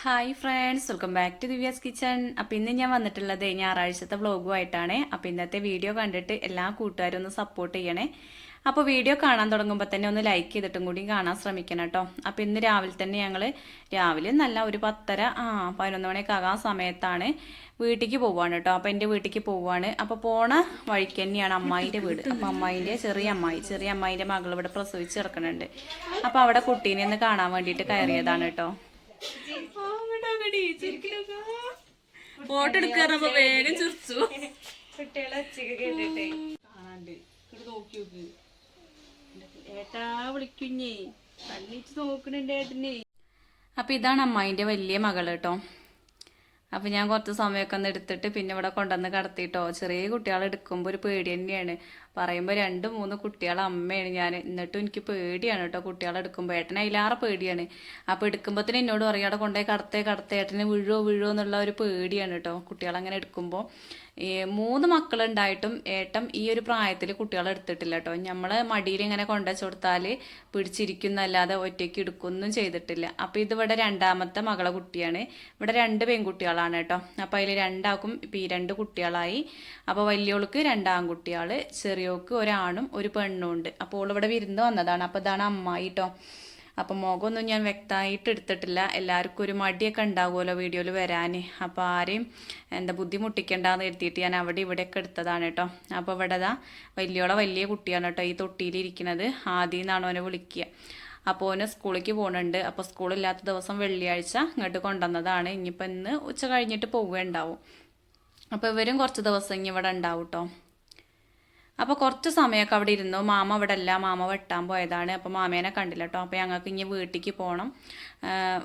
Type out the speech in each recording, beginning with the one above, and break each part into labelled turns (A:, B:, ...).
A: Hi friends, welcome back to Divya's kitchen. അപ്പോൾ ഇന്ന് ഞാൻ വന്നിട്ടുള്ളത് ഞായറാഴ്ചത്തെ വ്ളോഗുമായിട്ടാണ്. അപ്പോൾ ഇന്നത്തെ വീഡിയോ കണ്ടിട്ട് എല്ലാ കൂട്ടുകാരും ഒന്ന് സപ്പോർട്ട് ചെയ്യണേ. അപ്പോൾ വീഡിയോ കാണാൻ തുടങ്ങുമ്പോൾ തന്നെ ഒന്ന് ലൈക്ക് ചെയ്തിട്ടും കൂടി കാണാൻ ശ്രമിക്കണം കേട്ടോ. അപ്പോൾ ഇന്ന് രാവിലെ തന്നെ രാവിലെ നല്ല ഒരു 10:30 11 മണിയൊക്കെ ആകാൻ സമയത്താണ് വീട്ടിലേക്ക് പോവുകയാണ് കേട്ടോ. അപ്പോൾ എൻ്റെ വീട്ടിലേക്ക് പോവുകയാണ്. അപ്പോൾ പോണ വഴിക്ക് തന്നെയാണ് അമ്മായിൻ്റെ വീട്. അപ്പോൾ അമ്മായിൻ്റെ ചെറിയ അമ്മായിൻ്റെ മകൾ ഇവിടെ പ്രസവിച്ച് കിടക്കുന്നുണ്ട്. അപ്പോൾ അവിടെ കുട്ടീനെ ഒന്ന് കാണാൻ വേണ്ടിയിട്ട് കയറിയതാണ് കേട്ടോ. ഫോട്ടോ എടുക്കാറപ്പോ വേഗം ചിരിച്ചു. കുട്ടികളെ ഒച്ചയൊക്കെ കേട്ടിട്ടേ കാണാണ്ട് ഇങ്ങോട്ട് നോക്കി നോക്ക്. ഏട്ടാ വിളിക്കുഞ്ഞേ, കണ്ണിച്ച് നോക്കണുണ്ട് ഏട്ടനെ. അപ്പൊ ഇതാണ് അമ്മായിന്റെ വലിയ മകള് കേട്ടോ. അപ്പം ഞാൻ കുറച്ച് സമയമൊക്കെ ഒന്ന് എടുത്തിട്ട് പിന്നെ ഇവിടെ കൊണ്ടുവന്ന് കടത്തിയിട്ടോ. ചെറിയ കുട്ടികളെ എടുക്കുമ്പോൾ ഒരു പേടി തന്നെയാണ്. പറയുമ്പോൾ 2-3 കുട്ടികളെ അമ്മയാണ് ഞാൻ. എന്നിട്ടും എനിക്ക് പേടിയാണ് കേട്ടോ കുട്ടികളെ എടുക്കുമ്പോൾ. ഏട്ടനെ അതിലാറെ പേടിയാണ്. അപ്പോൾ എടുക്കുമ്പോഴത്തേന് എന്നോട് പറയും അവിടെ കൊണ്ടുപോയി കടത്തേ ഏട്ടനെ വീഴുമോ എന്നുള്ള ഒരു പേടിയാണ് കേട്ടോ കുട്ടികളങ്ങനെ എടുക്കുമ്പോൾ. 3 മക്കളുണ്ടായിട്ടും ഏട്ടൻ ഈ ഒരു പ്രായത്തിൽ കുട്ടികളെ എടുത്തിട്ടില്ല കേട്ടോ. നമ്മൾ മടിയിൽ ഇങ്ങനെ കൊണ്ടുവച്ച് കൊടുത്താൽ പിടിച്ചിരിക്കുന്നല്ലാതെ ഒറ്റയ്ക്ക് എടുക്കുകയൊന്നും ചെയ്തിട്ടില്ല. അപ്പോൾ ഇതിവിടെ 2ാമത്തെ മകളെ കുട്ടിയാണ്. ഇവിടെ 2 പെൺകുട്ടികളാണ് കേട്ടോ. അപ്പോൾ അതിൽ 2ആൾക്കും ഇപ്പം ഈ 2 കുട്ടികളായി. അപ്പോൾ വലിയോൾക്ക് 2 ആൺകുട്ടികൾ, ചെറിയോൾക്ക് ഒരാണും ഒരു പെണ്ണും ഉണ്ട്. അപ്പോൾ ഓളിവിടെ വിരുന്ന് വന്നതാണ്. അപ്പോൾ ഇതാണ് അമ്മായി കേട്ടോ. അപ്പം മുഖമൊന്നും ഞാൻ വ്യക്തമായിട്ട് എടുത്തിട്ടില്ല. എല്ലാവർക്കും ഒരു മടിയൊക്കെ ഉണ്ടാവുമല്ലോ വീഡിയോയിൽ വരാൻ. അപ്പോൾ ആരെയും ബുദ്ധിമുട്ടിക്കണ്ടെന്ന് എഴുതിയിട്ട് ഞാൻ അവിടെ ഇവിടെയൊക്കെ എടുത്തതാണ് കേട്ടോ. അപ്പോൾ ഇവിടെ വലിയ കുട്ടിയാണ് കേട്ടോ ഈ തൊട്ടിയിലിരിക്കുന്നത്. ആദ്യം നിന്നാണ് അവനെ വിളിക്കുക. അപ്പോൾ ഓന് സ്കൂളിലേക്ക് പോകുന്നുണ്ട്. അപ്പോൾ സ്കൂളില്ലാത്ത ദിവസം വെള്ളിയാഴ്ച ഇങ്ങോട്ട് കൊണ്ടുവന്നതാണ്. ഇനിയിപ്പോൾ ഇന്ന് ഉച്ച കഴിഞ്ഞിട്ട് പോവുകയുണ്ടാവും. അപ്പോൾ ഇവരും കുറച്ച് ദിവസം ഇനി ഇവിടെ ഉണ്ടാവും കേട്ടോ. അപ്പോൾ കുറച്ച് സമയമൊക്കെ അവിടെ ഇരുന്നു. മാമ അവിടെ അല്ല, മാമ വെട്ടാൻ പോയതാണ്. അപ്പോൾ മാമേനെ കണ്ടില്ല കേട്ടോ. അപ്പോൾ ഞങ്ങൾക്ക് ഇനി വീട്ടിലേക്ക് പോകണം.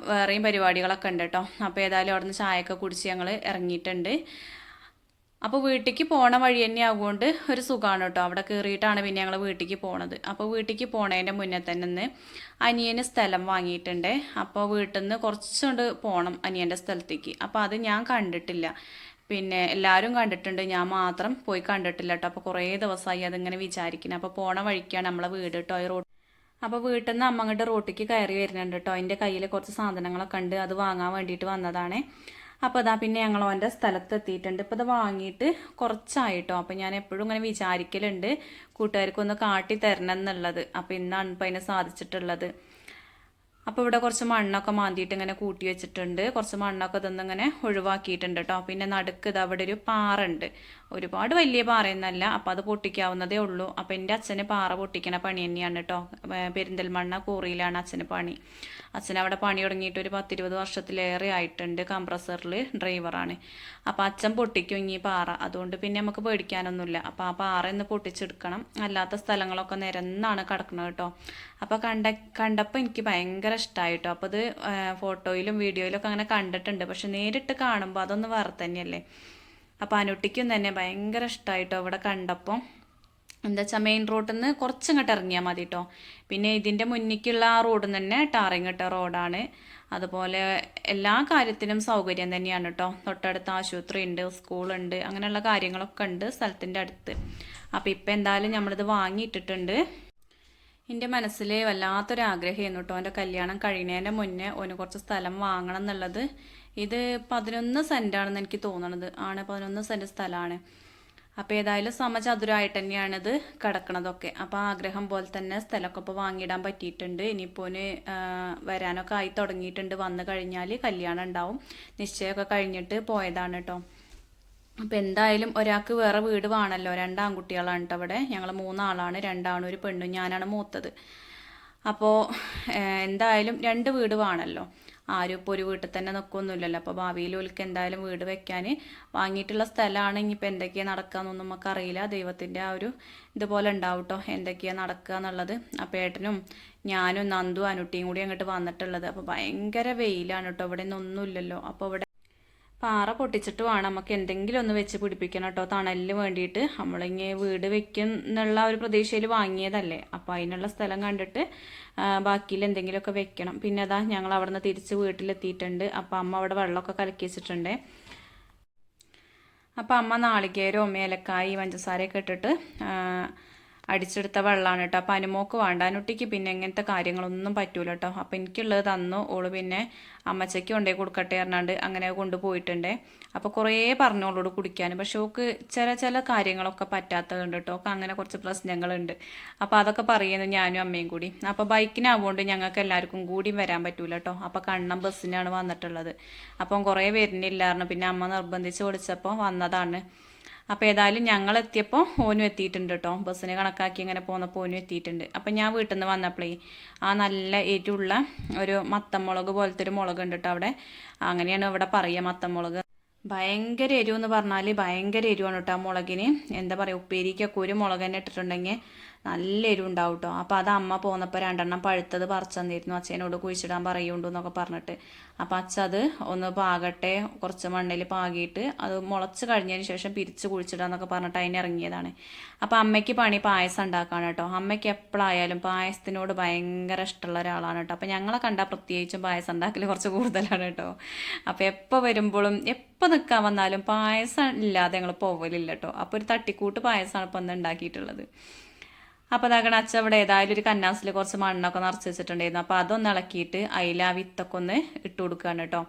A: വേറെയും പരിപാടികളൊക്കെ ഉണ്ട് കേട്ടോ. അപ്പോൾ ഏതായാലും അവിടെ നിന്ന് ചായയൊക്കെ കുടിച്ച് ഞങ്ങൾ ഇറങ്ങിയിട്ടുണ്ട്. അപ്പോൾ വീട്ടിലേക്ക് പോണ വഴി തന്നെ ആകുകൊണ്ട് ഒരു സുഖമാണ് കേട്ടോ. അവിടെ കയറിയിട്ടാണ് പിന്നെ ഞങ്ങൾ വീട്ടിലേക്ക് പോണത്. അപ്പോൾ വീട്ടിലേക്ക് പോണതിൻ്റെ മുന്നേ തന്നെ ഒന്ന് അനിയന് സ്ഥലം വാങ്ങിയിട്ടുണ്ട്. അപ്പോൾ വീട്ടിൽ നിന്ന് കുറച്ചുകൊണ്ട് പോകണം അനിയൻ്റെ സ്ഥലത്തേക്ക്. അപ്പോൾ അത് ഞാൻ കണ്ടിട്ടില്ല. പിന്നെ എല്ലാവരും കണ്ടിട്ടുണ്ട്, ഞാൻ മാത്രം പോയി കണ്ടിട്ടില്ല കേട്ടോ. അപ്പോൾ കുറേ ദിവസമായി അതിങ്ങനെ വിചാരിക്കുന്നത്. അപ്പോൾ പോണ വഴിക്കാണ് നമ്മളെ വീട് കേട്ടോ, ഈ റോഡ്. അപ്പോൾ വീട്ടിൽ നിന്ന് അമ്മ അങ്ങോട്ട് റോട്ടിലേക്ക് കയറി വരുന്നുണ്ട് കേട്ടോ. അതിൻ്റെ കയ്യിൽ കുറച്ച് സാധനങ്ങളൊക്കെ ഉണ്ട്, അത് വാങ്ങാൻ വേണ്ടിയിട്ട് വന്നതാണ്. അപ്പോൾ അതാ പിന്നെ ഞങ്ങൾ അവൻ്റെ സ്ഥലത്ത് എത്തിയിട്ടുണ്ട്. ഇപ്പോൾ ഇത് വാങ്ങിയിട്ട് കുറച്ചായിട്ടോ. അപ്പോൾ ഞാൻ എപ്പോഴും ഇങ്ങനെ വിചാരിക്കലുണ്ട് കൂട്ടുകാർക്കൊന്ന് കാട്ടി തരണം എന്നുള്ളത്. അപ്പോൾ ഇന്നാണ് ഇപ്പോൾ അതിന് സാധിച്ചിട്ടുള്ളത്. അപ്പോൾ ഇവിടെ കുറച്ച് മണ്ണൊക്കെ മാന്തിയിട്ട് ഇങ്ങനെ കൂട്ടി വെച്ചിട്ടുണ്ട്. കുറച്ച് മണ്ണൊക്കെ ഇതൊന്നിങ്ങനെ ഒഴിവാക്കിയിട്ടുണ്ട് കേട്ടോ. പിന്നെ നടുക്ക് ഇത് അവിടെ ഒരു പാറ ഉണ്ട്. ഒരുപാട് വലിയ പാറയൊന്നല്ല. അപ്പോൾ അത് പൊട്ടിക്കാവുന്നതേ ഉള്ളൂ. അപ്പോൾ എൻ്റെ അച്ഛന് പാറ പൊട്ടിക്കണ പണി തന്നെയാണ് കേട്ടോ. പെരിന്തൽമണ്ണ കോറിയിലാണ് അച്ഛന് പണി. അച്ഛൻ അവിടെ പണി തുടങ്ങിയിട്ട് ഒരു 10-20 വർഷത്തിലേറെ ആയിട്ടുണ്ട്. കംപ്രസറിൽ ഡ്രൈവറാണ്. അപ്പോൾ അച്ഛൻ പൊട്ടിക്കും ഇനി പാറ. അതുകൊണ്ട് പിന്നെ നമുക്ക് പേടിക്കാനൊന്നുമില്ല. അപ്പോൾ ആ പാറ ഒന്ന് പൊട്ടിച്ചെടുക്കണം. അല്ലാത്ത സ്ഥലങ്ങളൊക്കെ നിരന്നാണ് കിടക്കുന്നത് കേട്ടോ. അപ്പോൾ കണ്ടപ്പോൾ എനിക്ക് ഭയങ്കര ഇഷ്ടമായി കേട്ടോ. അപ്പോൾ അത് ഫോട്ടോയിലും വീഡിയോയിലൊക്കെ അങ്ങനെ കണ്ടിട്ടുണ്ട്. പക്ഷെ നേരിട്ട് കാണുമ്പോൾ അതൊന്ന് വേറെ തന്നെയല്ലേ. അപ്പോൾ അനുട്ടിക്കും തന്നെ ഭയങ്കര ഇഷ്ടമായിട്ടോ ഇവിടെ കണ്ടപ്പോൾ. എന്താ വെച്ചാൽ മെയിൻ റോഡിൽ നിന്ന് കുറച്ചിങ്ങോട്ട് ഇറങ്ങിയാൽ മതി കേട്ടോ. പിന്നെ ഇതിൻ്റെ മുന്നിലേക്കുള്ള ആ റോഡിൽ നിന്ന് തന്നെ ടാറിങ് ഇട്ട റോഡാണ്. അതുപോലെ എല്ലാ കാര്യത്തിനും സൗകര്യം തന്നെയാണ് കേട്ടോ. തൊട്ടടുത്ത് ആശുപത്രി ഉണ്ട്, സ്കൂളുണ്ട്, അങ്ങനെയുള്ള കാര്യങ്ങളൊക്കെ ഉണ്ട് സ്ഥലത്തിൻ്റെ അടുത്ത്. അപ്പോൾ ഇപ്പം എന്തായാലും നമ്മളിത് വാങ്ങിയിട്ടിട്ടുണ്ട്. എൻ്റെ മനസ്സിൽ വല്ലാത്തൊരാഗ്രഹമായിരുന്നു കേട്ടോ. എൻ്റെ കല്യാണം കഴിയുന്നതിൻ്റെ മുന്നേ ഓന് കുറച്ച് സ്ഥലം വാങ്ങണം എന്നുള്ളത്. ഇത് 11 സെൻറ്റാണെന്ന് എനിക്ക് തോന്നണത്. 11 സെൻറ്റ് സ്ഥലമാണ്. അപ്പോൾ ഏതായാലും സമചതുരമായിട്ട് തന്നെയാണിത് കിടക്കണതൊക്കെ. അപ്പോൾ ആഗ്രഹം പോലെ തന്നെ സ്ഥലമൊക്കെ ഇപ്പോൾ വാങ്ങിയിടാൻ പറ്റിയിട്ടുണ്ട്. ഇനിയിപ്പോൾ വരാനൊക്കെ ആയി തുടങ്ങിയിട്ടുണ്ട്. വന്നു കഴിഞ്ഞാൽ കല്യാണം ഉണ്ടാവും. നിശ്ചയമൊക്കെ കഴിഞ്ഞിട്ട് പോയതാണ് കേട്ടോ. അപ്പോൾ എന്തായാലും ഒരാൾക്ക് വേറെ വീട് വേണമല്ലോ. 2 ആൺകുട്ടികളാണ് കേട്ടോ അവിടെ. ഞങ്ങൾ 3 ആളാണ്, 2 ആണും ഒരു പെണ്ണും. ഞാനാണ് മൂത്തത്. അപ്പോൾ എന്തായാലും 2 വീട് വേണമല്ലോ. ആരും ഇപ്പോൾ ഒരു വീട്ടിൽ തന്നെ നിൽക്കൊന്നുമില്ലല്ലോ. അപ്പോൾ ഭാവിയിൽ ഓൽക്ക് എന്തായാലും വീട് വെക്കാൻ വാങ്ങിയിട്ടുള്ള സ്ഥലമാണ്. ഇനിയിപ്പോൾ എന്തൊക്കെയാണ് നടക്കുകയെന്നൊന്നും നമുക്ക് അറിയില്ല. ദൈവത്തിൻ്റെ ആ ഒരു ഇതുപോലെ ഉണ്ടാവും കേട്ടോ എന്തൊക്കെയാണ് നടക്കുക എന്നുള്ളത്. അപ്പോൾ ഏട്ടനും ഞാനും നന്ദു അനുട്ടിയും കൂടി അങ്ങോട്ട് വന്നിട്ടുള്ളത്. അപ്പോൾ ഭയങ്കര വെയിലാണ് കേട്ടോ. ഇവിടെ നിന്നൊന്നുമില്ലല്ലോ. അപ്പോൾ ഇവിടെ പാറ പൊട്ടിച്ചിട്ട് വേണം നമുക്ക് എന്തെങ്കിലും ഒന്ന് വെച്ച് പിടിപ്പിക്കണം കേട്ടോ, തണലിന് വേണ്ടിയിട്ട്. നമ്മളിങ്ങനെ വീട് വെക്കും എന്നുള്ള ഒരു പ്രതീക്ഷയിൽ വാങ്ങിയതല്ലേ. അപ്പോൾ അതിനുള്ള സ്ഥലം കണ്ടിട്ട് ബാക്കിയിൽ എന്തെങ്കിലുമൊക്കെ വെക്കണം. പിന്നെ അതാ ഞങ്ങൾ അവിടെ നിന്ന് തിരിച്ച് വീട്ടിലെത്തിയിട്ടുണ്ട്. അപ്പോൾ അമ്മ അവിടെ വെള്ളമൊക്കെ കലക്കി വെച്ചിട്ടുണ്ട്. അപ്പോൾ അമ്മ നാളികേരവും ഏലക്കായി പഞ്ചസാരയൊക്കെ ഇട്ടിട്ട് അടിച്ചെടുത്ത വെള്ളമാണ് കേട്ടോ. അപ്പം അനുമോക്ക് വേണ്ട, അനുട്ടിക്ക് പിന്നെ ഇങ്ങനത്തെ കാര്യങ്ങളൊന്നും പറ്റൂല കേട്ടോ. അപ്പം എനിക്കുള്ളത് തന്നു. ഓള് പിന്നെ അമ്മച്ചയ്ക്ക് കൊണ്ടുപോയി കൊടുക്കട്ടെ പറഞ്ഞാണ്ട് അങ്ങനെ കൊണ്ടുപോയിട്ടുണ്ട്. അപ്പോൾ കുറേ പറഞ്ഞോളോട് കുടിക്കാൻ, പക്ഷെ ഓക്ക് ചില കാര്യങ്ങളൊക്കെ പറ്റാത്തതുണ്ട് കേട്ടോ. ഒക്കെ അങ്ങനെ കുറച്ച് പ്രശ്നങ്ങളുണ്ട്. അപ്പോൾ അതൊക്കെ പറയുന്നു ഞാനും അമ്മയും കൂടി. അപ്പോൾ ബൈക്കിനാവുകൊണ്ട് ഞങ്ങൾക്ക് എല്ലാവർക്കും കൂടി വരാൻ പറ്റൂല കേട്ടോ. അപ്പോൾ കണ്ണം ബസ്സിനാണ് വന്നിട്ടുള്ളത്. അപ്പം കുറേ വരുന്നില്ലായിരുന്നു. പിന്നെ അമ്മ നിർബന്ധിച്ച് വിളിച്ചപ്പോൾ വന്നതാണ്. അപ്പോൾ ഏതായാലും ഞങ്ങൾ എത്തിയപ്പോൾ ഓനും എത്തിയിട്ടുണ്ട് കേട്ടോ. ബസ്സിന് കണക്കാക്കി ഇങ്ങനെ പോന്നപ്പോൾ ഓനും എത്തിയിട്ടുണ്ട്. അപ്പം ഞാൻ വീട്ടിൽ നിന്ന് വന്നപ്പോഴേ ആ നല്ല എരിവുള്ള ഒരു മത്തമുളക് പോലത്തെ ഒരു മുളക് ഉണ്ട് കേട്ടോ അവിടെ. അങ്ങനെയാണ് ഇവിടെ പറയുക, മത്തമുളക്. ഭയങ്കര എരിവെന്ന് പറഞ്ഞാൽ ഭയങ്കര എരിവാണ് കേട്ടോ ആ മുളകിന്. എന്താ പറയുക, ഉപ്പേരിക്കൊക്കെ ഒരു മുളക് തന്നെ ഇട്ടിട്ടുണ്ടെങ്കിൽ നല്ല എരിവുണ്ടാവും കേട്ടോ. അപ്പോൾ അത് അമ്മ പോന്നപ്പോൾ 2 പഴുത്തത് പറിച്ചു തന്നിരുന്നു. അച്ഛനോട് കുഴിച്ചിടാൻ പറയുണ്ടു എന്നൊക്കെ പറഞ്ഞിട്ട്. അപ്പോൾ അച്ഛൻ അത് ഒന്ന് പാകട്ടെ, കുറച്ച് മണ്ണിൽ പാകിയിട്ട് അത് മുളച്ച് കഴിഞ്ഞതിന് ശേഷം പിരിച്ച് കുഴിച്ചിടാന്നൊക്കെ പറഞ്ഞിട്ട് അതിന് ഇറങ്ങിയതാണ്. അപ്പോൾ അമ്മയ്ക്ക് പണി പായസം ഉണ്ടാക്കാണ് കേട്ടോ. അമ്മയ്ക്ക് എപ്പോഴായാലും പായസത്തിനോട് ഭയങ്കര ഇഷ്ടമുള്ള ഒരാളാണ് കേട്ടോ. അപ്പോൾ ഞങ്ങളെ കണ്ടാൽ പ്രത്യേകിച്ചും പായസം ഉണ്ടാക്കൽ കുറച്ച് കൂടുതലാണ് കേട്ടോ. അപ്പോൾ എപ്പോൾ വരുമ്പോഴും എപ്പോൾ നിൽക്കാൻ വന്നാലും പായസം ഇല്ലാതെ ഞങ്ങൾ പോവലില്ല കേട്ടോ. അപ്പോൾ ഒരു തട്ടിക്കൂട്ട് പായസമാണ് ഇപ്പോൾ ഒന്ന് ഉണ്ടാക്കിയിട്ടുള്ളത്. അപ്പോൾ അതാകണം അച്ഛൻ ഇവിടെ ഏതായാലും ഒരു കന്നാസിൽ കുറച്ച് മണ്ണൊക്കെ നിറച്ച് വെച്ചിട്ടുണ്ടായിരുന്നു. അപ്പോൾ അതൊന്ന് ഇളക്കിയിട്ട് അതിൽ ആ വിത്തൊക്കെ ഒന്ന് ഇട്ട് കൊടുക്കുകയാണ് കേട്ടോ.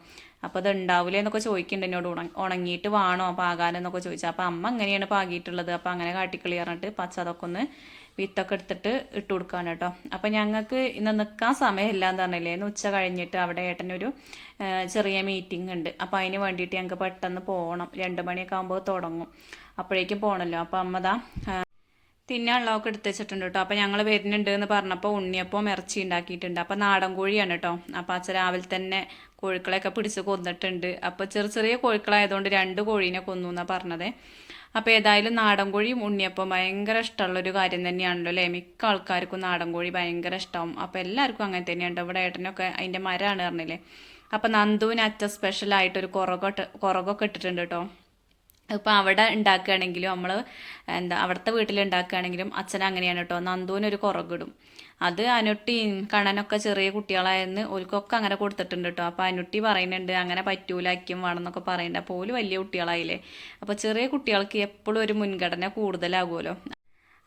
A: അപ്പോൾ അത് ഉണ്ടാവില്ലേ എന്നൊക്കെ ചോദിക്കുന്നുണ്ട് എന്നോട്. ഉണങ്ങിയിട്ട് വേണോ പാകാനെന്നൊക്കെ ചോദിച്ചാൽ. അപ്പോൾ അമ്മ അങ്ങനെയാണ് പാകിയിട്ടുള്ളത്. അപ്പോൾ അങ്ങനെ കാട്ടിക്കളി പറഞ്ഞിട്ട് പച്ച അതൊക്കെ ഒന്ന് വിത്തൊക്കെ എടുത്തിട്ട് ഇട്ട് കൊടുക്കുകയാണ് കേട്ടോ. അപ്പോൾ ഞങ്ങൾക്ക് ഇന്ന് നിൽക്കാൻ സമയമില്ല എന്ന് പറഞ്ഞില്ലേ, ഇന്ന് ഉച്ച കഴിഞ്ഞിട്ട് അവിടെ ഏട്ടനൊരു ചെറിയ മീറ്റിംഗ് ഉണ്ട്. അപ്പോൾ അതിന് വേണ്ടിയിട്ട് ഞങ്ങൾക്ക് പെട്ടെന്ന് പോകണം. 2 മണിയൊക്കെ ആകുമ്പോൾ തുടങ്ങും. അപ്പോഴേക്കും പോകണമല്ലോ. അപ്പോൾ അമ്മ തിന്നാനുള്ളതൊക്കെ എടുത്ത് വെച്ചിട്ടുണ്ട് കേട്ടോ. അപ്പോൾ ഞങ്ങൾ വരുന്നുണ്ട് എന്ന് പറഞ്ഞപ്പോൾ ഉണ്ണിയപ്പം ഇറച്ചി ഉണ്ടാക്കിയിട്ടുണ്ട്. അപ്പോൾ നാടൻ കോഴിയാണ് കേട്ടോ. അപ്പോൾ അച്ഛൻ രാവിലെ തന്നെ കോഴിക്കളെയൊക്കെ പിടിച്ച് കൊന്നിട്ടുണ്ട്. അപ്പോൾ ചെറിയ കോഴിക്കളായതുകൊണ്ട് 2 കോഴീനെ കൊന്നു എന്നാണ് പറഞ്ഞത്. അപ്പോൾ ഏതായാലും നാടൻ കോഴിയും ഉണ്ണിയപ്പം ഭയങ്കര ഇഷ്ടമുള്ളൊരു കാര്യം തന്നെയാണല്ലോ അല്ലേ. മിക്ക ആൾക്കാർക്കും നാടൻ കോഴി ഭയങ്കര ഇഷ്ടമാവും. അപ്പോൾ എല്ലാവർക്കും അങ്ങനെ തന്നെയുണ്ട്. ഇവിടെ ഏട്ടനൊക്കെ അതിൻ്റെ മരമാണ് പറഞ്ഞില്ലേ. അപ്പോൾ നന്ദുവിന് അച്ഛൻ സ്പെഷ്യലായിട്ടൊരു കുറകൊക്കെ ഇട്ടിട്ടുണ്ട് കേട്ടോ. ഇപ്പം അവിടെ ഉണ്ടാക്കുകയാണെങ്കിലും നമ്മൾ അവിടുത്തെ വീട്ടിൽ ഉണ്ടാക്കുകയാണെങ്കിലും അച്ഛൻ അങ്ങനെയാണ് കേട്ടോ. നന്ദുവിനൊരു കുറകിടും. അത് അനുട്ടിയും കണ്ണനൊക്കെ ചെറിയ കുട്ടികളായെന്ന് ഓൽക്കൊക്കെ അങ്ങനെ കൊടുത്തിട്ടുണ്ട് കേട്ടോ. അപ്പോൾ അനുട്ടി പറയുന്നുണ്ട് അങ്ങനെ പറ്റൂല, അയ്ക്കും വേണമെന്നൊക്കെ പറയുന്നുണ്ട്. അപ്പോൾ ഓല് വലിയ കുട്ടികളായില്ലേ. അപ്പോൾ ചെറിയ കുട്ടികൾക്ക് എപ്പോഴും ഒരു മുൻഗണന കൂടുതലാകുമല്ലോ.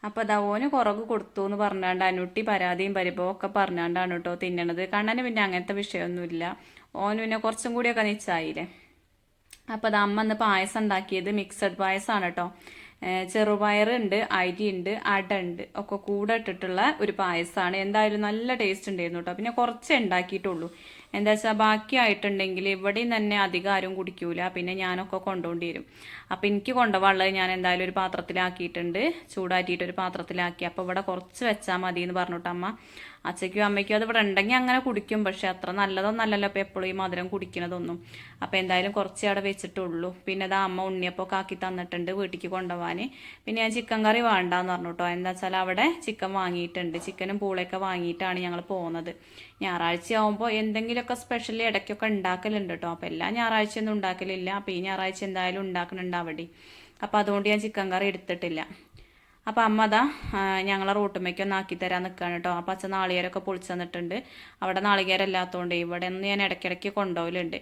A: അപ്പോൾ അതാ ഓന് കുറവ് കൊടുത്തു എന്ന് പറഞ്ഞാണ്ട് അനുട്ടി പരാതിയും പരിഭവം ഒക്കെ പറഞ്ഞാണ്ടാണ് കേട്ടോ തിന്നണത്. കണ്ണന് പിന്നെ അങ്ങനത്തെ വിഷയമൊന്നുമില്ല. ഓന് പിന്നെ കുറച്ചും കൂടിയൊക്കെ നിശ്ചായില്ലേ. അപ്പോൾ അത് അമ്മ ഇന്ന് പായസം ഉണ്ടാക്കിയത് മിക്സഡ് പായസമാണ് കേട്ടോ. ചെറുപയറുണ്ട്, അരിയുണ്ട്, അട ഉണ്ട്, ഒക്കെ കൂടെ ഇട്ടിട്ടുള്ള ഒരു പായസമാണ്. എന്തായാലും നല്ല ടേസ്റ്റ് ഉണ്ടായിരുന്നു കേട്ടോ. പിന്നെ കുറച്ചേ ഉണ്ടാക്കിയിട്ടുള്ളൂ. എന്താ വെച്ചാൽ ബാക്കിയായിട്ടുണ്ടെങ്കിൽ ഇവിടെയും തന്നെ അധികം ആരും കുടിക്കൂല. പിന്നെ ഞാനൊക്കെ കൊണ്ടുകൊണ്ടി വരും. അപ്പം എനിക്ക് കൊണ്ടുപോകാനുള്ളത് ഞാൻ എന്തായാലും ഒരു പാത്രത്തിലാക്കിയിട്ടുണ്ട്. ചൂടാറ്റിയിട്ട് ഒരു പാത്രത്തിലാക്കി. അപ്പോൾ ഇവിടെ കുറച്ച് വെച്ചാൽ മതി എന്ന് പറഞ്ഞിട്ട് അമ്മ. അച്ഛയ്ക്കും അമ്മയ്ക്കും അത് ഇവിടെ ഉണ്ടെങ്കിൽ അങ്ങനെ കുടിക്കും. പക്ഷെ അത്ര നല്ലതൊന്നല്ലല്ലോ ഇപ്പോൾ എപ്പോഴും ഈ മധുരം കുടിക്കണതൊന്നും. അപ്പോൾ എന്തായാലും കുറച്ചേ അവിടെ വെച്ചിട്ടുള്ളൂ. പിന്നെ അത് അമ്മ ഉണ്ണിയപ്പൊക്കെ ആക്കി തന്നിട്ടുണ്ട് വീട്ടിലേക്ക് കൊണ്ടുപോകാൻ. പിന്നെ ഞാൻ ചിക്കൻ കറി വേണ്ടാന്ന് പറഞ്ഞു കേട്ടോ. എന്താ വെച്ചാൽ അവിടെ ചിക്കൻ വാങ്ങിയിട്ടുണ്ട്. ചിക്കനും പൂളയൊക്കെ വാങ്ങിയിട്ടാണ് ഞങ്ങൾ പോകുന്നത്. ഞായറാഴ്ച ആകുമ്പോൾ എന്തെങ്കിലുമൊക്കെ സ്പെഷ്യലി ഇടയ്ക്കൊക്കെ ഉണ്ടാക്കലുണ്ട് കേട്ടോ. അപ്പോൾ എല്ലാ ഞായറാഴ്ചയൊന്നും ഉണ്ടാക്കലില്ല. അപ്പോൾ ഈ ഞായറാഴ്ച എന്തായാലും ഉണ്ടാക്കുന്നുണ്ട് അവിടെ. അപ്പോൾ അതുകൊണ്ട് ഞാൻ ചിക്കൻ കറി എടുത്തിട്ടില്ല. അപ്പോൾ അമ്മ അതാ ഞങ്ങളെ റൂട്ടുമ്മയ്ക്കൊന്ന് ആക്കി തരാൻ നിൽക്കുകയാണ് കേട്ടോ. അപ്പോൾ അച്ഛൻ നാളികേരമൊക്കെ പൊളിച്ച് തന്നിട്ടുണ്ട്. അവിടെ നാളികേരം ഇല്ലാത്തതുകൊണ്ട് ഇവിടെ നിന്ന് ഞാൻ ഇടയ്ക്കിടയ്ക്ക് കൊണ്ടുപോകലുണ്ട്.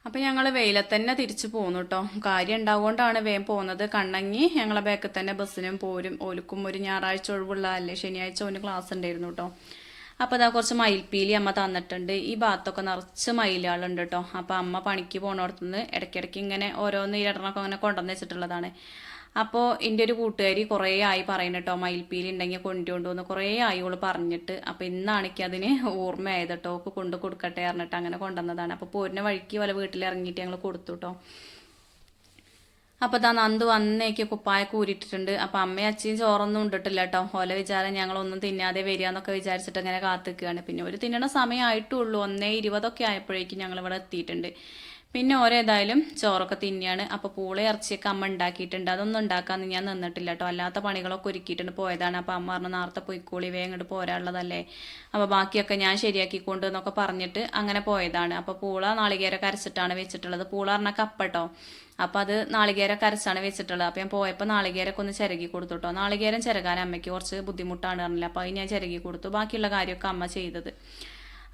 A: അപ്പോൾ ഞങ്ങൾ വെയിലത്ത് തന്നെ തിരിച്ചു പോന്നു കേട്ടോ. കാര്യം ഉണ്ടാവുകൊണ്ടാണ് വേഗം പോകുന്നത്. കണ്ണങ്ങി ഞങ്ങളെ ബാക്കിൽ തന്നെ ബസ്സിനും പോരും. ഓൽക്കും ഒരു ഞായറാഴ്ച ഒഴിവുള്ള അല്ലേ, ശനിയാഴ്ച ഓന് ക്ലാസ് ഉണ്ടായിരുന്നു കേട്ടോ. അപ്പോൾ അതാ കുറച്ച് മയിൽപ്പീലി അമ്മ തന്നിട്ടുണ്ട്. ഈ ഭാഗത്തൊക്കെ നിറച്ച് മയിലുകളുണ്ട് കേട്ടോ. അപ്പോൾ അമ്മ പണിക്ക് പോകണോടത്തുനിന്ന് ഇടയ്ക്കിടയ്ക്ക് ഇങ്ങനെ ഓരോന്ന് ഇരട്ടണമൊക്കെ അങ്ങനെ കൊണ്ടുവന്ന് വെച്ചിട്ടുള്ളതാണ്. അപ്പോൾ എൻ്റെ ഒരു കൂട്ടുകാരി കുറേ ആയി പറയുന്നത് കേട്ടോ, മയിൽപ്പീലി ഉണ്ടെങ്കിൽ കൊണ്ടുകൊണ്ടുവന്ന് കുറേ ആയി ഓള് പറഞ്ഞിട്ട്. അപ്പോൾ ഇന്നാണെങ്കിൽ അതിന് ഓർമ്മയായത് കേട്ടോ. ഒക്കെ കൊണ്ട് കൊടുക്കട്ടെ പറഞ്ഞിട്ട് അങ്ങനെ കൊണ്ടുവന്നതാണ്. അപ്പോൾ പോരിനെ വഴിക്ക് വല്ല വീട്ടിലിറങ്ങിയിട്ട് ഞങ്ങൾ കൊടുത്തു കേട്ടോ. അപ്പോൾ നന്ദു വന്നേക്ക് കുപ്പായൊക്കെ ഊരിട്ടിട്ടുണ്ട്. അപ്പോൾ അമ്മയും അച്ഛയും ചോറൊന്നും ഉണ്ടിട്ടില്ല കേട്ടോ. ഓല വിചാരം ഞങ്ങളൊന്നും തിന്നാതെ വരിക എന്നൊക്കെ വിചാരിച്ചിട്ട് ഇങ്ങനെ കാത്തിക്കുകയാണ്. പിന്നെ ഒരു തിന്നണ സമയമായിട്ടുള്ളൂ. 1:20 ആയപ്പോഴേക്കും ഞങ്ങളിവിടെ എത്തിയിട്ടുണ്ട്. പിന്നെ ഓരേതായാലും ചോറൊക്കെ തിന്നെയാണ്. അപ്പോൾ പൂള ഇറച്ചിയൊക്കെ അമ്മ ഉണ്ടാക്കിയിട്ടുണ്ട്. അതൊന്നും ഉണ്ടാക്കാമെന്ന് ഞാൻ നിന്നിട്ടില്ല കേട്ടോ. അല്ലാത്ത പണികളൊക്കെ ഒരുക്കിയിട്ടുണ്ട് പോയതാണ്. അപ്പോൾ അമ്മ പറഞ്ഞു നേരത്തെ പോയിക്കോളി, വേഗം ഇങ്ങോട്ട് പോരാനുള്ളതല്ലേ, അപ്പോൾ ബാക്കിയൊക്കെ ഞാൻ ശരിയാക്കിക്കൊണ്ട് എന്നൊക്കെ പറഞ്ഞിട്ട് അങ്ങനെ പോയതാണ്. അപ്പോൾ പൂള നാളികേരമൊക്കെ അരച്ചിട്ടാണ് വെച്ചിട്ടുള്ളത്. പൂള പറഞ്ഞാൽ കപ്പട്ടോ. അപ്പോൾ അത് നാളികേരമൊക്കെ അരച്ചാണ് വെച്ചിട്ടുള്ളത്. അപ്പോൾ ഞാൻ പോയപ്പോൾ നാളികേരമൊക്കെ ഒന്ന് ചിരകി കൊടുത്തു കേട്ടോ. നാളികേരം ചിരകാൻ അമ്മയ്ക്ക് കുറച്ച് ബുദ്ധിമുട്ടാണ് പറഞ്ഞില്ല. അപ്പോൾ അത് ഞാൻ ചിരകി കൊടുത്തു. ബാക്കിയുള്ള കാര്യമൊക്കെ അമ്മ ചെയ്തത്.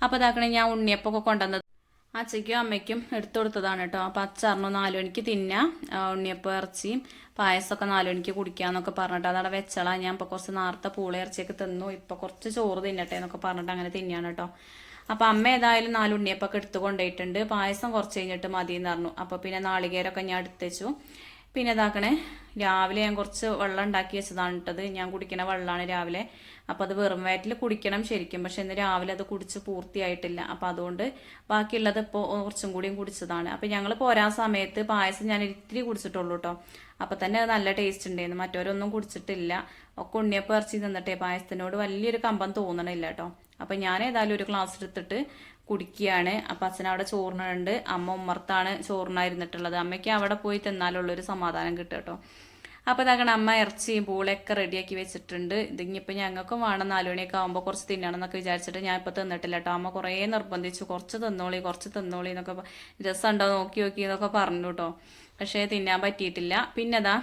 A: അപ്പോൾ ഇതാക്കണേ ഞാൻ ഉണ്ണിയപ്പൊക്കെ കൊണ്ടുവന്നത്. അച്ഛയ്ക്കും അമ്മയ്ക്കും എടുത്തു കൊടുത്തതാണ് കേട്ടോ. അപ്പം അച്ഛറിഞ്ഞു 4 മണിക്ക് തിന്നാം, ഉണ്ണിയപ്പം ഇറച്ചിയും പായസമൊക്കെ 4 മണിക്ക് കുടിക്കാന്നൊക്കെ പറഞ്ഞിട്ട് അതവിടെ വെച്ചളാ. ഞാൻ ഇപ്പോൾ കുറച്ച് നേരത്തെ പൂള ഇറച്ചിയൊക്കെ തിന്നു, ഇപ്പം കുറച്ച് ചോറ് തിന്നട്ടെ എന്നൊക്കെ പറഞ്ഞിട്ട് അങ്ങനെ തിന്നാണ് കേട്ടോ. അപ്പം അമ്മ ഏതായാലും 4 ഉണ്ണിയപ്പൊക്കെ എടുത്ത് കൊണ്ടുപോയിട്ടുണ്ട്. പായസം കുറച്ച് കഴിഞ്ഞിട്ട് മതി എന്ന് പറഞ്ഞു. അപ്പോൾ പിന്നെ നാളികേരമൊക്കെ ഞാൻ എടുത്ത് വെച്ചു. പിന്നെ ഇതാക്കണേ, രാവിലെ ഞാൻ കുറച്ച് വെള്ളം ഉണ്ടാക്കി വെച്ചതാണ് ഇട്ടത്. ഞാൻ കുടിക്കണ വെള്ളമാണ് രാവിലെ. അപ്പോൾ അത് വെറും വയറ്റിൽ കുടിക്കണം ശരിക്കും, പക്ഷെ ഇന്ന് രാവിലെ അത് കുടിച്ച് പൂർത്തിയായിട്ടില്ല. അപ്പോൾ അതുകൊണ്ട് ബാക്കിയുള്ളത് ഇപ്പോൾ കുറച്ചും കൂടിയും കുടിച്ചതാണ്. അപ്പോൾ ഞങ്ങൾ പോരാൻ സമയത്ത് പായസം ഞാൻ ഇത്തിരി കുടിച്ചിട്ടുള്ളൂ കേട്ടോ. അപ്പം തന്നെ അത് നല്ല ടേസ്റ്റ് ഉണ്ടായിരുന്നു. മറ്റവരൊന്നും കുടിച്ചിട്ടില്ല. ഒക്കെ ഉണ്ണിയപ്പം ഇറച്ചി തിന്നിട്ടേ പായസത്തിനോട് വലിയൊരു കമ്പം തോന്നണില്ല കേട്ടോ. അപ്പം ഞാൻ ഏതായാലും ഒരു ഗ്ലാസ് എടുത്തിട്ട് കുടിക്കുകയാണ്. അപ്പം അച്ഛൻ അവിടെ ചോറിനുണ്ട്, അമ്മ ഉമ്മർത്താണ് ചോറിനായിരുന്നിട്ടുള്ളത്. അമ്മയ്ക്ക് അവിടെ പോയി തിന്നാലുള്ളൊരു സമാധാനം കിട്ടും കേട്ടോ. അപ്പോൾ ഇതാക്കണം അമ്മ ഇറച്ചിയും പൂളയൊക്കെ റെഡിയാക്കി വെച്ചിട്ടുണ്ട്. ഇതിങ്ങിപ്പോൾ ഞങ്ങൾക്കും വേണം 4 മണിയൊക്കെ ആകുമ്പോൾ കുറച്ച് തിന്നണം എന്നൊക്കെ വിചാരിച്ചിട്ട് ഞാൻ ഇപ്പോൾ തിന്നിട്ടില്ല കേട്ടോ. അമ്മ കുറേ നിർബന്ധിച്ചു, കുറച്ച് തിന്നോളി എന്നൊക്കെ, രസമുണ്ടോ നോക്കി എന്നൊക്കെ പറഞ്ഞു കേട്ടോ. പക്ഷേ തിന്നാൻ പറ്റിയിട്ടില്ല. പിന്നെ അതാ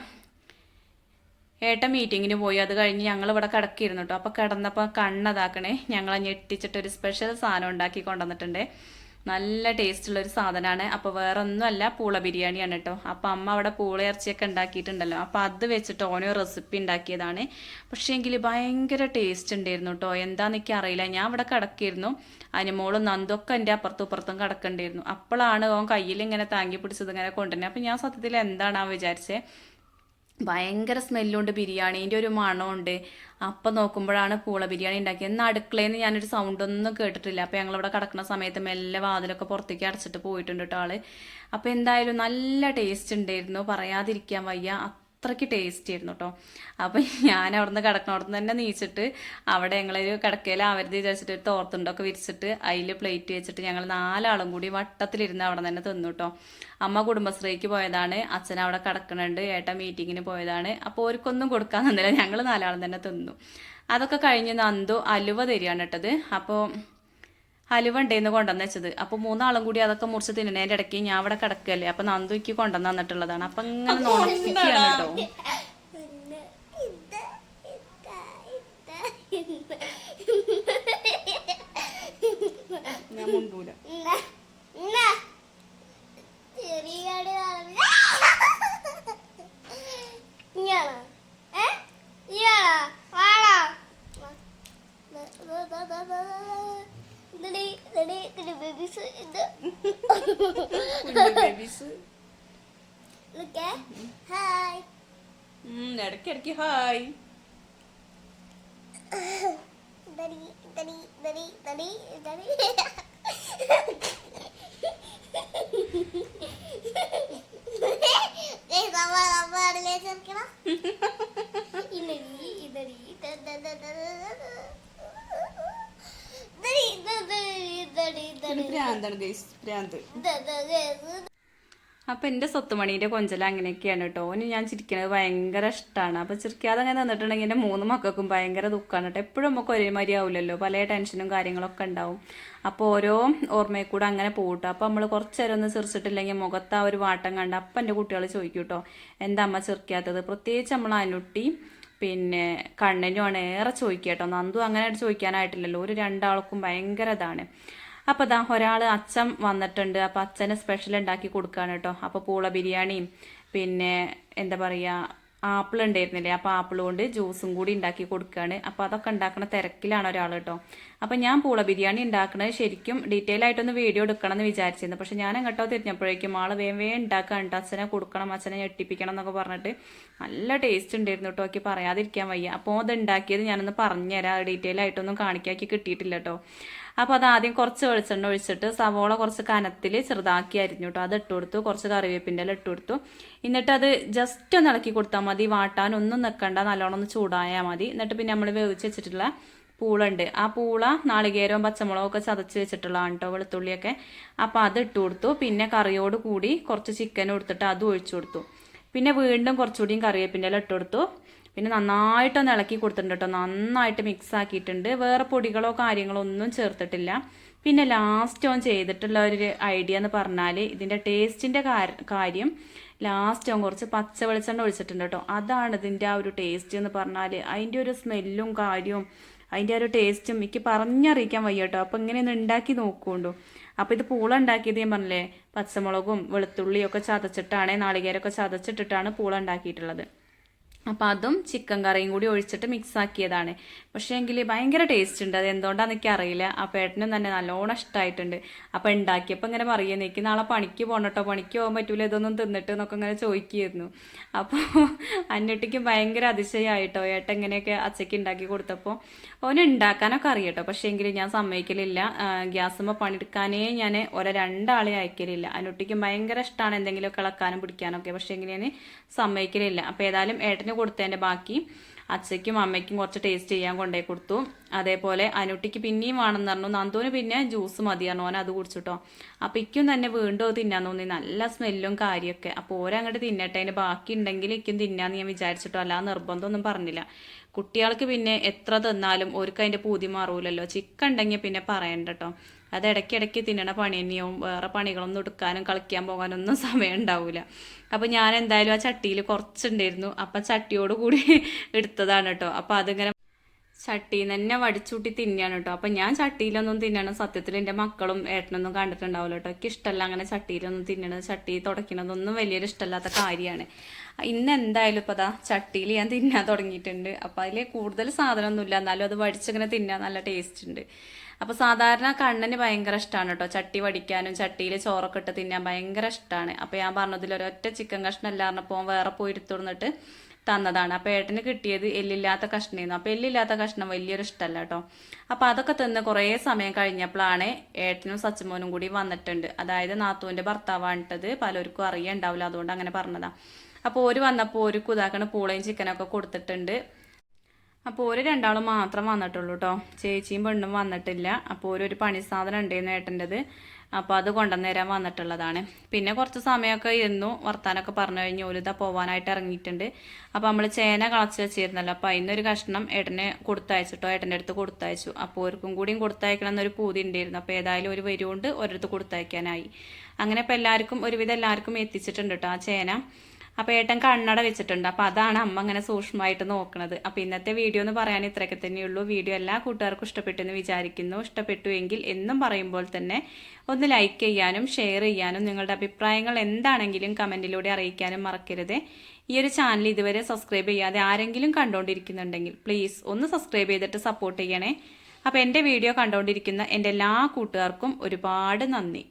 A: ഏട്ടൻ മീറ്റിങ്ങിന് പോയി. അത് കഴിഞ്ഞ് ഞങ്ങൾ ഇവിടെ കിടക്കിയിരുന്നു കേട്ടോ. അപ്പോൾ കിടന്നപ്പോൾ കണ്ണതാക്കണേ, ഞങ്ങളെ ഞെട്ടിച്ചിട്ടൊരു സ്പെഷ്യൽ സാധനം ഉണ്ടാക്കി കൊണ്ടുവന്നിട്ടുണ്ട്. നല്ല ടേസ്റ്റുള്ളൊരു സാധനമാണ്. അപ്പോൾ വേറെ ഒന്നുമല്ല, പൂള ബിരിയാണിയാണ് കേട്ടോ. അപ്പോൾ അമ്മ അവിടെ പൂള ഇറച്ചിയൊക്കെ ഉണ്ടാക്കിയിട്ടുണ്ടല്ലോ, അപ്പോൾ അത് വെച്ചിട്ട് ഓരോ റെസിപ്പി ഉണ്ടാക്കിയതാണ്. പക്ഷേ എങ്കിൽ ഭയങ്കര ടേസ്റ്റ് ഉണ്ടായിരുന്നു കേട്ടോ. എന്താണെന്ന് എനിക്ക് അറിയില്ല. ഞാൻ ഇവിടെ കിടക്കിയിരുന്നു, അനുമോളും നന്ദൊക്കെ എൻ്റെ അപ്പുറത്തും ഇപ്പുറത്തും കിടക്കണ്ടായിരുന്നു. അപ്പോഴാണ് ഓൻ കയ്യിൽ ഇങ്ങനെ താങ്ങി പിടിച്ചത് ഇങ്ങനെ കൊണ്ടുവരുന്നത്. അപ്പം ഞാൻ സത്യത്തിൽ എന്താണ് വിചാരിച്ചത്, ഭയങ്കര സ്മെല്ലുണ്ട്, ബിരിയാണീൻ്റെ ഒരു മണമുണ്ട്. അപ്പം നോക്കുമ്പോഴാണ് പൂള ബിരിയാണി ഉണ്ടാക്കിയത്. എന്നാൽ അടുക്കളയിൽ നിന്ന് ഞാനൊരു സൗണ്ടൊന്നും കേട്ടിട്ടില്ല. അപ്പോൾ ഞങ്ങളിവിടെ കിടക്കുന്ന സമയത്ത് മെല്ലെ വാതിലൊക്കെ പുറത്തേക്ക് അടച്ചിട്ട് പോയിട്ടുണ്ട് കേട്ടോ ആള്. അപ്പോൾ എന്തായാലും നല്ല ടേസ്റ്റ് ഉണ്ടായിരുന്നു, പറയാതിരിക്കാൻ വയ്യ, അത്രയ്ക്ക് ടേസ്റ്റ് ആയിരുന്നു കേട്ടോ. അപ്പം ഞാൻ അവിടെ നിന്ന് കിടക്കണോടത്ത് തന്നെ നീച്ചിട്ട് അവിടെ ഞങ്ങളൊരു കിടക്കയിൽ ആവരുത് വിചാരിച്ചിട്ട് ഒരു തോർത്തുണ്ടൊക്കെ വിരിച്ചിട്ട് അതിൽ പ്ലേറ്റ് വെച്ചിട്ട് ഞങ്ങൾ 4 ആളും കൂടി വട്ടത്തിലിരുന്ന് അവിടെ തന്നെ തിന്നു കേട്ടോ. അമ്മ കുടുംബശ്രീക്ക് പോയതാണ്, അച്ഛൻ അവിടെ കിടക്കണുണ്ട്, ഏട്ടൻ മീറ്റിങ്ങിന് പോയതാണ്. അപ്പോൾ അവർക്കൊന്നും കൊടുക്കാൻ തന്നില്ല, ഞങ്ങൾ 4 ആളും തന്നെ തിന്നു. അതൊക്കെ കഴിഞ്ഞ് നന്ദു അലുവ തരികയാണ് ഇട്ടത്. അപ്പോൾ ഹലുവ ഉണ്ടെന്ന് കൊണ്ടുവന്ന് വെച്ചത്. അപ്പോൾ 3 ആളും കൂടി അതൊക്കെ മുറിച്ച് തിന്നണേൻ്റെ ഇടയ്ക്ക് ഞാൻ അവിടെ കിടക്കല്ലേ, അപ്പം നന്ദുക്ക് കൊണ്ടുവന്ന് തന്നിട്ടുള്ളതാണ്. അപ്പം ഇങ്ങനെ നോക്കിയാണ് കേട്ടോ. ഞാൻ മുണ്ടൂല. ഇടയ്ക്കിടയ്ക്ക് ഹായ്. ഭ്രാന്താണ് ഗൈസ്, ഭ്രാന്ത്. അപ്പം എൻ്റെ സ്വത്തുമണീൻ്റെ കൊഞ്ചല അങ്ങനെയൊക്കെയാണ് കേട്ടോ. ഓന് ഞാൻ ചിരിക്കുന്നത് ഭയങ്കര ഇഷ്ടമാണ്. അപ്പോൾ ചിരിക്കാതെ അങ്ങനെ നിന്നിട്ടുണ്ടെങ്കിൽ എൻ്റെ 3 മക്കൾക്കും ഭയങ്കര ദുഃഖമാണ് കേട്ടോ. എപ്പോഴും നമുക്ക് ഒരേമാതിരി ആവില്ലല്ലോ, പല ടെൻഷനും കാര്യങ്ങളൊക്കെ ഉണ്ടാവും. അപ്പോൾ ഓരോ ഓർമ്മയിൽ കൂടെ അങ്ങനെ പോകട്ടോ. അപ്പോൾ നമ്മൾ കുറച്ച് നേരം ഒന്ന് ചിരിച്ചിട്ടില്ലെങ്കിൽ മുഖത്ത് ആ ഒരു വാട്ടം കണ്ട് അപ്പം എൻ്റെ കുട്ടികൾ ചോദിക്കും കേട്ടോ, എന്താ അമ്മ ചിരിക്കാത്തത്. പ്രത്യേകിച്ച് നമ്മൾ അനുട്ടി പിന്നെ കണ്ണനുമാണ് ഏറെ ചോദിക്കുക കേട്ടോ. നന്ദു അങ്ങനെ ചോദിക്കാനായിട്ടില്ലല്ലോ, ഒരു 2 ആൾക്കും ഭയങ്കര ഇതാണ്. അപ്പോൾ ഇതാ ഒരാൾ അച്ഛൻ വന്നിട്ടുണ്ട്. അപ്പോൾ അച്ഛന് സ്പെഷ്യൽ ഉണ്ടാക്കി കൊടുക്കുകയാണ് കേട്ടോ. അപ്പോൾ പൂള ബിരിയാണിയും പിന്നെ എന്താ പറയുക ആപ്പിൾ ഉണ്ടായിരുന്നില്ലേ, അപ്പോൾ ആപ്പിൾ കൊണ്ട് ജ്യൂസും കൂടി ഉണ്ടാക്കി കൊടുക്കുകയാണ്. അപ്പോൾ അതൊക്കെ ഉണ്ടാക്കുന്ന തിരക്കിലാണ് ഒരാൾ കേട്ടോ. അപ്പം ഞാൻ പൂള ബിരിയാണി ഉണ്ടാക്കുന്നത് ശരിക്കും ഡീറ്റെയിൽ ആയിട്ടൊന്ന് വീഡിയോ എടുക്കണം എന്ന് വിചാരിച്ചിരുന്നു. പക്ഷെ ഞാൻ അങ്ങോട്ടോ തിരിഞ്ഞപ്പോഴേക്കും ആൾ വേഗം ഉണ്ടാക്കാൻ കേട്ടോ. അച്ഛനെ കൊടുക്കണം, അച്ഛനെ ഞെട്ടിപ്പിക്കണം എന്നൊക്കെ പറഞ്ഞിട്ട് നല്ല ടേസ്റ്റ് ഉണ്ടായിരുന്നു കേട്ടോ. എനിക്ക് പറയാതിരിക്കാൻ വയ്യ. അപ്പോൾ അത് ഉണ്ടാക്കിയത് ഞാനൊന്ന് പറഞ്ഞുതരാം, ഡീറ്റെയിൽ ആയിട്ടൊന്നും കാണിക്കാക്കി കിട്ടിയിട്ടില്ല കേട്ടോ. അപ്പോൾ അത് ആദ്യം കുറച്ച് വെളിച്ചെണ്ണ ഒഴിച്ചിട്ട് സവോള കുറച്ച് കനത്തിൽ ചെറുതാക്കി അരിഞ്ഞു കേട്ടോ. അത് ഇട്ട് കൊടുത്തു, കുറച്ച് കറിവേപ്പിൻ്റെ ഇല ഇട്ട് കൊടുത്തു. എന്നിട്ട് അത് ജസ്റ്റ് ഒന്ന് ഇളക്കി കൊടുത്താൽ മതി, വാട്ടാനൊന്നും നിൽക്കണ്ട, നല്ലോണം ഒന്ന് ചൂടായാൽ മതി. എന്നിട്ട് പിന്നെ നമ്മൾ വേവിച്ച് വെച്ചിട്ടുള്ള പൂളുണ്ട്, ആ പൂള നാളികേരവും പച്ചമുളകൊക്കെ ചതച്ച് വെച്ചിട്ടുള്ളതാണ് കേട്ടോ, വെളുത്തുള്ളിയൊക്കെ. അപ്പോൾ അത് ഇട്ട് കൊടുത്തു. പിന്നെ കറിയോട് കൂടി കുറച്ച് ചിക്കൻ എടുത്തിട്ട് അതും ഒഴിച്ചു കൊടുത്തു. പിന്നെ വീണ്ടും കുറച്ചുകൂടിയും കറിവേപ്പിൻ്റെ ഇല ഇട്ട് കൊടുത്തു. പിന്നെ നന്നായിട്ടൊന്ന് ഇളക്കി കൊടുത്തിട്ടുണ്ട് കേട്ടോ, നന്നായിട്ട് മിക്സ് ആക്കിയിട്ടുണ്ട്. വേറെ പൊടികളോ കാര്യങ്ങളോ ഒന്നും ചേർത്തിട്ടില്ല. പിന്നെ ലാസ്റ്റ് ഓൻ ചെയ്തിട്ടുള്ള ഒരു ഐഡിയ എന്ന് പറഞ്ഞാൽ ഇതിൻ്റെ ടേസ്റ്റിൻ്റെ കാര്യം ലാസ്റ്റ് ഓൻ കുറച്ച് പച്ച വെളിച്ചെണ്ണ ഒഴിച്ചിട്ടുണ്ട് കേട്ടോ. അതാണ് ഇതിൻ്റെ ആ ഒരു ടേസ്റ്റ് എന്ന് പറഞ്ഞാൽ. അതിൻ്റെ ഒരു സ്മെല്ലും കാര്യവും അതിൻ്റെ ഒരു ടേസ്റ്റും എനിക്ക് പറഞ്ഞറിയിക്കാൻ വയ്യ കേട്ടോ. അപ്പോൾ ഇങ്ങനെ ഒന്ന് ഉണ്ടാക്കി നോക്കുകൊണ്ടു. അപ്പോൾ ഇത് പൂള ഉണ്ടാക്കിയത് ഞാൻ പറഞ്ഞില്ലേ, പച്ചമുളകും വെളുത്തുള്ളിയും ഒക്കെ ചതച്ചിട്ടാണ്, നാളികേരമൊക്കെ ചതച്ചിട്ടിട്ടാണ് പൂള ഉണ്ടാക്കിയിട്ടുള്ളത്. അപ്പോൾ അതും ചിക്കൻ കറിയും കൂടി ഒഴിച്ചിട്ട് മിക്സ് ആക്കിയതാണ്. പക്ഷേ എങ്കിൽ ഭയങ്കര ടേസ്റ്റ് ഉണ്ട്. അത് എന്തുകൊണ്ടാണെന്ന് എനിക്ക് അറിയില്ല. ആ പേട്ടനും തന്നെ നല്ലോണം ഇഷ്ടമായിട്ടുണ്ട്. അപ്പോൾ ഉണ്ടാക്കിയപ്പോൾ ഇങ്ങനെ പറയുന്നത്, എനിക്ക് നാളെ പണിക്ക് പോകണം കേട്ടോ, പണിക്ക് പോകാൻ പറ്റൂല ഇതൊന്നും തിന്നിട്ട് എന്നൊക്കെ ഇങ്ങനെ ചോദിക്കുമായിരുന്നു. അപ്പോൾ അന്നട്ടിക്കും ഭയങ്കര അതിശയമായിട്ടോ ഏട്ടൻ ഇങ്ങനെയൊക്കെ അച്ചയ്ക്ക് ഉണ്ടാക്കി കൊടുത്തപ്പോൾ. ഓന് ഉണ്ടാക്കാനൊക്കെ അറിയട്ടോ, പക്ഷേ എങ്കിൽ ഞാൻ സമ്മതിക്കലില്ല. ഗ്യാസുമ്പോൾ പണിയെടുക്കാനേ ഞാൻ രണ്ടാളെ അയക്കലില്ല. അന്നട്ടിക്കും ഭയങ്കര ഇഷ്ടമാണ് എന്തെങ്കിലുമൊക്കെ ഇളക്കാനും പിടിക്കാനൊക്കെ, പക്ഷേ എങ്കിൽ ഞാൻ സമ്മതിക്കലില്ല. അപ്പോൾ ഏതായാലും ഏട്ടന് കൊടുത്തതിൻ്റെ ബാക്കി അച്ഛയ്ക്കും അമ്മയ്ക്കും കുറച്ച് ടേസ്റ്റ് ചെയ്യാൻ കൊണ്ടുപോയി കൊടുത്തു. അതേപോലെ അനുട്ടിക്ക് പിന്നെയും വേണമെന്ന് പറഞ്ഞു. നന്ദുവിന് പിന്നെ ജ്യൂസ് മതിയായിരുന്നു, ഓൻ അത് കുടിച്ചിട്ടോ. അപ്പോൾ ഇക്കും തന്നെ വീണ്ടും തിന്നാൻ തോന്നി, നല്ല സ്മെല്ലും കാര്യമൊക്കെ. അപ്പോൾ ഓരങ്ങോട്ട് തിന്നട്ടെ, അതിന് ബാക്കി ഉണ്ടെങ്കിൽ ഇക്കും തിന്നാന്ന് ഞാൻ വിചാരിച്ചിട്ടോ, അല്ലാതെ നിർബന്ധമൊന്നും പറഞ്ഞില്ല. കുട്ടികൾക്ക് പിന്നെ എത്ര തിന്നാലും ഓർക്ക് അതിൻ്റെ പൂതി മാറൂലല്ലോ. ചിക്കൻ ഉണ്ടെങ്കിൽ പിന്നെ പറയണ്ട കേട്ടോ, അത് ഇടയ്ക്കിടയ്ക്ക് തിന്നണ പണി തന്നെയാവും. വേറെ പണികളൊന്നും എടുക്കാനും കളിക്കാൻ പോകാനൊന്നും സമയം ഉണ്ടാവില്ല. അപ്പോൾ ഞാൻ എന്തായാലും ആ ചട്ടിയിൽ കുറച്ചുണ്ടായിരുന്നു, അപ്പം ചട്ടിയോട് കൂടി എടുത്തതാണ് കേട്ടോ. അപ്പോൾ അതിങ്ങനെ ചട്ടിയിൽ നിന്ന് തന്നെ വടിച്ചൂട്ടി തിന്നാണ് കേട്ടോ. അപ്പം ഞാൻ ചട്ടിയിലൊന്നും തിന്നണം സത്യത്തിൽ എൻ്റെ മക്കളും ഏട്ടനൊന്നും കണ്ടിട്ടുണ്ടാവില്ല കേട്ടോ. എനിക്ക് ഇഷ്ടമല്ല അങ്ങനെ ചട്ടിയിലൊന്നും തിന്നണത്, ചട്ടി തുടയ്ക്കണതൊന്നും വലിയൊരു ഇഷ്ടമല്ലാത്ത കാര്യമാണ്. ഇന്ന് എന്തായാലും ഇപ്പോൾ അതാ ചട്ടിയിൽ ഞാൻ തിന്നാൻ തുടങ്ങിയിട്ടുണ്ട്. അപ്പോൾ അതിൽ കൂടുതൽ സാധനമൊന്നുമില്ല, എന്നാലും അത് വടിച്ചിങ്ങനെ തിന്നാൻ നല്ല ടേസ്റ്റ് ഉണ്ട്. അപ്പോൾ സാധാരണ കണ്ണന് ഭയങ്കര ഇഷ്ടമാണ് കേട്ടോ ചട്ടി വടിക്കാനും ചട്ടിയിൽ ചോറൊക്കെ ഇട്ട് തിന്നാൻ ഭയങ്കര ഇഷ്ടമാണ്. അപ്പോൾ ഞാൻ പറഞ്ഞതിൽ ഒരൊറ്റ ചിക്കൻ കഷ്ണം എല്ലാറിനപ്പോൾ വേറെ പോയി എടുത്തുകൊണ്ടിട്ട് തന്നതാണ്. അപ്പോൾ ഏട്ടന് കിട്ടിയത് എല്ലില്ലാത്ത കഷ്ണമായിരുന്നു. അപ്പോൾ എല്ലില്ലാത്ത കഷ്ണം വലിയൊരു ഇഷ്ടമല്ല കേട്ടോ. അപ്പോൾ അതൊക്കെ തിന്ന് കുറേ സമയം കഴിഞ്ഞപ്പോഴാണ് ഏട്ടനും സച്ചിമോനും കൂടി വന്നിട്ടുണ്ട്. അതായത് നാത്തൂൻ്റെ ഭർത്താവാണിട്ടത്, പലർക്കും അറിയാണ്ടാവില്ല, അതുകൊണ്ട് അങ്ങനെ പറഞ്ഞതാണ്. അപ്പോൾ ഓര് വന്നപ്പോൾ ഒരു കുതാക്കണ പൂളയും ചിക്കനൊക്കെ കൊടുത്തിട്ടുണ്ട്. അപ്പോൾ ഒരു രണ്ടാളും മാത്രം വന്നിട്ടുള്ളൂ കേട്ടോ, ചേച്ചിയും പെണ്ണും വന്നിട്ടില്ല. അപ്പോൾ ഒരു പണി സാധനം ഉണ്ടായിരുന്നു ഏട്ടൻ്റെത്, അപ്പോൾ അത് കൊണ്ടുവന്നേരാൻ വന്നിട്ടുള്ളതാണ്. പിന്നെ കുറച്ച് സമയമൊക്കെ ഇരുന്നു വർത്താനൊക്കെ പറഞ്ഞു കഴിഞ്ഞ് ഓരിതാ പോകാനായിട്ട് ഇറങ്ങിയിട്ടുണ്ട്. അപ്പോൾ നമ്മൾ ചേന കളച്ച് വെച്ചിരുന്നല്ലോ, അപ്പോൾ അതിനൊരു കഷ്ണം ഏട്ടനെ കൊടുത്തയച്ചിട്ടോ, ഏട്ടൻ്റെ അടുത്ത് കൊടുത്തയച്ചു. അപ്പോൾ ഓർക്കും കൂടിയും കൊടുത്തയക്കണം എന്നൊരു പൂതി ഉണ്ടായിരുന്നു. അപ്പോൾ ഏതായാലും ഒരു വരുകൊണ്ട് ഒരിടത്ത് കൊടുത്തയക്കാനായി. അങ്ങനെ ഇപ്പോൾ എല്ലാവർക്കും ഒരുവിധം എല്ലാവർക്കും എത്തിച്ചിട്ടുണ്ട് കേട്ടോ ആ ചേന. അപ്പോൾ ഏട്ടൻ കണ്ണട വെച്ചിട്ടുണ്ട്. അപ്പോൾ അതാണ് അമ്മ അങ്ങനെ സൂക്ഷ്മമായിട്ട് നോക്കുന്നത്. അപ്പോൾ ഇന്നത്തെ വീഡിയോ എന്ന് പറയാൻ ഇത്രയൊക്കെ തന്നെയുള്ളൂ. വീഡിയോ എല്ലാ കൂട്ടുകാർക്കും ഇഷ്ടപ്പെട്ടെന്ന് വിചാരിക്കുന്നു. ഇഷ്ടപ്പെട്ടു എങ്കിൽ എന്നും പറയുമ്പോൾ തന്നെ ഒന്ന് ലൈക്ക് ചെയ്യാനും ഷെയർ ചെയ്യാനും നിങ്ങളുടെ അഭിപ്രായങ്ങൾ എന്താണെങ്കിലും കമൻറ്റിലൂടെ അറിയിക്കാനും മറക്കരുത്. ഈ ഒരു ചാനൽ ഇതുവരെ സബ്സ്ക്രൈബ് ചെയ്യാതെ ആരെങ്കിലും കണ്ടുകൊണ്ടിരിക്കുന്നുണ്ടെങ്കിൽ പ്ലീസ് ഒന്ന് സബ്സ്ക്രൈബ് ചെയ്തിട്ട് സപ്പോർട്ട് ചെയ്യണേ. അപ്പോൾ എൻ്റെ വീഡിയോ കണ്ടുകൊണ്ടിരിക്കുന്ന എൻ്റെ എല്ലാ കൂട്ടുകാർക്കും ഒരുപാട് നന്ദി.